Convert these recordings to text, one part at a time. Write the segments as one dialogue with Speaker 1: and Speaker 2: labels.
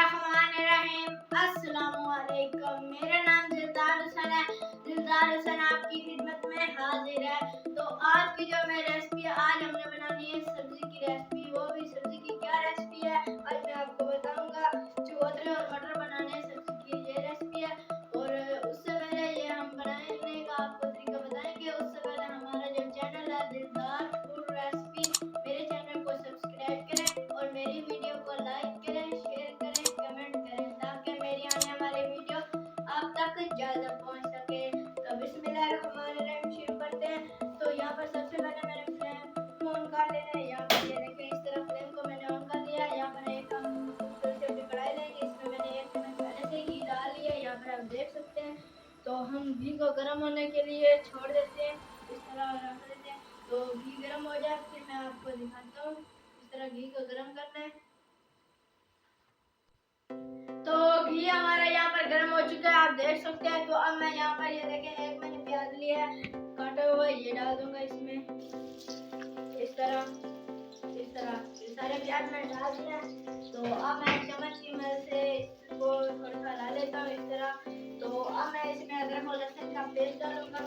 Speaker 1: बिस्मिल्लाहिर्रहमानिर्रहीम। अस्सलामुअलैकुम। मेरा नाम दिलदार हुसैन है। दिलदार हुसैन आपकी खिदमत में हाजिर है। तो आज की जो मेरी रेसिपी है, आज हमने बनानी है सब्जी की रेसिपी। वो भी सब्जी की क्या रेसिपी है आज मैं आपको बताऊंगा। चौधरी और मटर बनाने सब्जी की ये रेसिपी है। और उससे पहले ये हम बनाने का आपको तरीका बताएंगे। उससे पहले हमारा जो चैनल है दिलदार फूड रेसिपी, मेरे चैनल को सब्सक्राइब करें और मेरी वीडियो को लाइक करें, शेयर करें, कमेंट करें ताकि मेरी आने वाली वीडियो आप तक ज़्यादा पहुंच सके। तो बिस्मिल्लाहिर्रहमानिर्रहीम शुरू करते हैं। तो यहाँ पर सबसे पहले मैंने फ्लेम ऑन कर लेना है। यहाँ पर ये देखें, इस तरह फ्लेम को मैंने ऑन कर लिया। यहाँ पर एक हम खूबसूरत सी कढ़ाई लेंगे। इसमें मैंने 1 चम्मच पहले से घी डाल लिया। यहाँ पर आप देख सकते हैं। तो हम घी को गर्म होने के लिए छोड़ देते हैं, इस तरह रख देते हैं। तो घी गर्म हो जाए फिर मैं आपको दिखाता हूँ इस तरह घी को गर्म करना है। तो घी हमारा यहाँ पर गर्म हो चुका है, आप देख सकते हैं। तो अब मैं यहाँ पर ये देखें, एक मैंने प्याज लिया है काटा हुआ, ये डाल दूंगा इसमें इस तरह ये सारे प्याज मैंने डाल दिया। तो अब मैं चम्मच की मदद से इसको थोड़ा सा ला लेता हूँ इस तरह। तो अब मैं इसमें अदरक और लहसुन का पेस्ट डालूंगा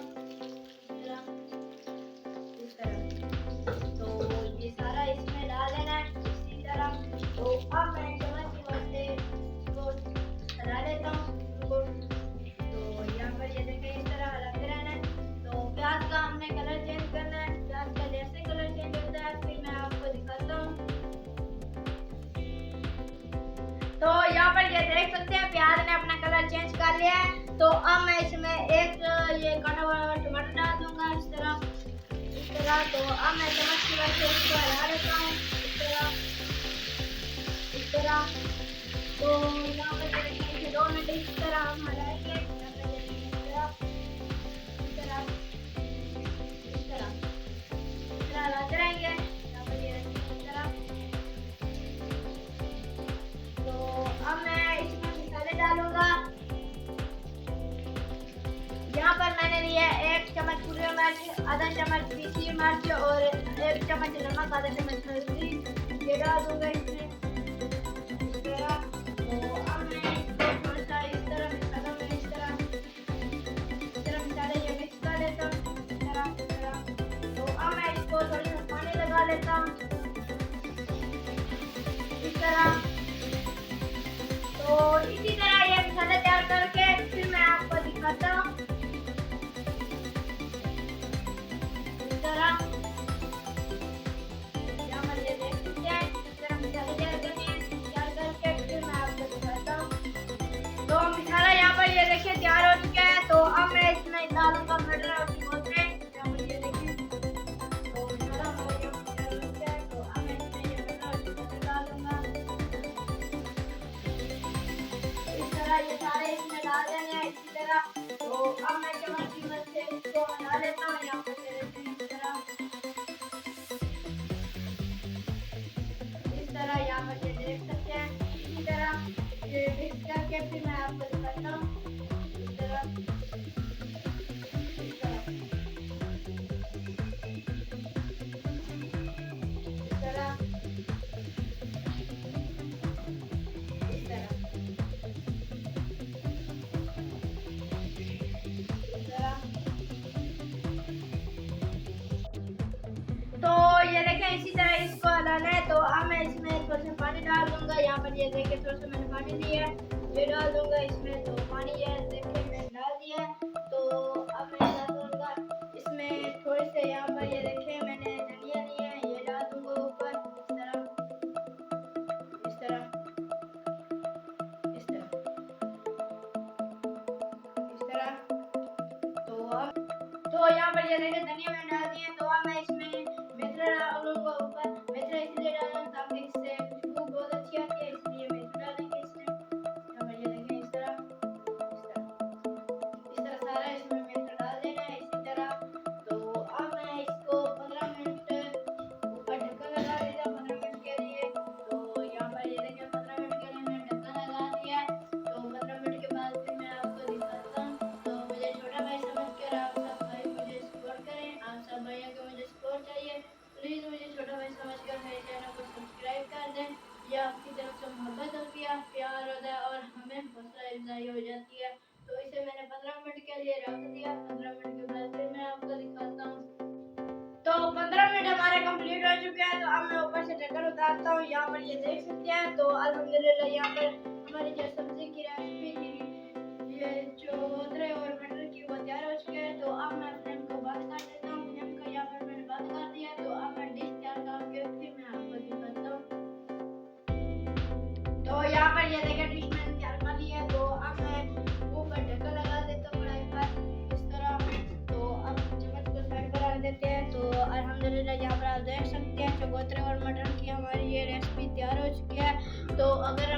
Speaker 1: इस तरह। तो ये सारा इसमें डाल देना है इसी तरह। तो अब मैं चम्मच की मदद से इसको हला लेता हूँ इसको। तो यहाँ पर ये देखें, इस तरह हलाते रहना है। तो प्याज का हमने कलर चेंज करना है। प्याज का जैसे कलर चेंज होता है फिर मैं आपको दिखाता हूँ। तो यहाँ पर ये देख सकते हैं प्याज ने अपना कलर चेंज कर लिया है। तो अब मैं इसमें एक ये कटा हुआ टमाटर डाल दूंगा इस तरह। तो अब मैं चम्मच की मदद से इसको हिला लेता हूँ इस तरह। तो यहाँ पर देखिए 2 मिनट इस तरह हम हलाएंगे। इस तरह हलाते रहेंगे। यहाँ पर ये इस तरह। तो अब मैं इसमें मसाले डालूंगा। यहाँ पर मैंने लिया 1 चम्मच पूरी मिर्च, आधा चम्मच पीसी मिर्च और 1 चम्मच नमक, आधा चम्मच हल्दी, ये डाल दूंगा इसमें इस तरह। तो अब मैं इसको थोड़ा सा इस तरह मिलाता हूँ इस तरह मसाले ये मिक्स कर लेता हूँ इस तरह। तो अब मैं इसको थोड़ा सा पानी लगा लेता हूँ इस तरह। तो इसी तरह ये मसाला तैयार करके फिर मैं आपको दिखाता हूँ इस तरह। यहाँ पर ये देख सकते हैं इस तरह मसाले तैयार करके फिर मैं आपको दिखाता हूँ। तो मसाला यहाँ पर ये देखिए तैयार हो चुका है। तो अब मैं इसमें डालूंगा मटर और टमाटर। यहाँ पर ये देखिए, तो मसाला हमारा यहाँ पर तैयार हो चुका है। तो अब मैं इसमें ये मटर और टमाटर डालूंगा इस तरह। ये सारे इसमें डाल देने हैं इसी तरह। तो अब मैं चम्मच की मदद से इसको मिला लेता हूँ। यहाँ पर ये देखिए इस तरह यहाँ पर ये देख सकते हैं। इसी तरह ये मिक्स करके फिर मैं आपको दिखाता हूँ इस तरह। तो ये देखें इसी तरह इसको हलाना है। तो अब मैं इसमें थोड़ा सा पानी डाल दूंगा। यहाँ पर ये देखें थोड़ा सा मैंने पानी लिया है, ये डाल दूंगा इसमें। तो पानी ये देखें मैंने डाल दिया है। तो अब मैं डाल दूंगा इसमें थोड़े से, यहाँ पर ये देखें मैंने धनिया लिया है, ये डाल दूंगा ऊपर इस तरह इस तरह इस तरह। तो यहाँ पर ये देखें धनिया मैंने डाल दिया। तो अब मैं इसमें मेथी डालूंगा ऊपर। मेथी इसलिए डालूंगा ताकि इससे खुशबू बहुत अच्छी आती है, इसलिए मेथी डालेंगे इसमें। यहाँ पर ये देखें इस तरह सारा इसमें मेथी डाल देना है इसी तरह। तो अब मैं इसको 15 मिनट ऊपर ढक्कन लगा देता हूँ 15 मिनट के लिए। तो यहाँ पर ये देखें 15 मिनट के लिए मैंने ढक्कन लगा दिया है। तो 15 मिनट के बाद फिर मैं आपको दिखाता हूँ। तो मुझे छोटा भाई समझ कर आप सब भाई मुझे सपोर्ट करें, आप सब भाइयों को मुझे सपोर्ट बताता हूँ। यहाँ पर ये देख सकते हैं। तो अल्हम्दुलिल्लाह यहाँ पर हमारी जो सब्जी की रेसिपी थी, ये चौधरे और मटर की, वो तैयार हो चुके हैं। तो अब मैं फ्लेम को बंद कर देता हूँ। फ्लेम को यहाँ पर मैंने बंद कर दिया। तो अब मैं डिश तैयार करके फिर मैं आपको दिखाता हूँ। तो यहाँ पर ये देखिए डिश मैंने तैयार कर ली है। तो अब मैं ऊपर ढक्कन लगा देता हूँ कढ़ाई पर इस तरह। तो अब चम्मच को साइड पर रख देते हैं। तो अल्हम्दुलिल्लाह यहाँ पर आप देख सकते हैं चकोतरे और मटर की हमारी ये रेसिपी तैयार हो चुकी है। तो अगर